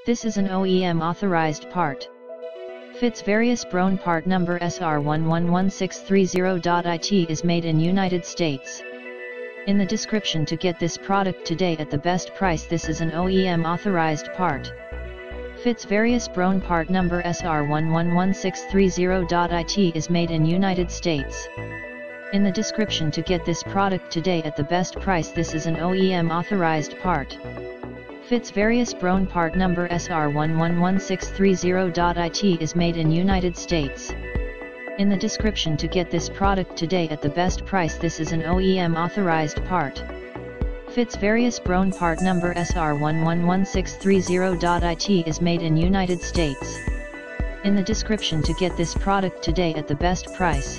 This is an O.E.M authorized part. Fits various Broan part number SR111630. It is made in United States. In the description to get this product today at the best price. This is an O.E.M authorized part. Fits various Broan part number SR111630. It is made in United States. In the description to get this product today at the best price. This is an O.E.M authorized part. Fits various Broan part number SR111630. It is made in United States. In the description to get this product today at the best price. This is an O.E.M authorized part. Fits various Broan part number SR111630. It is made in United States. In the description to get this product today at the best price.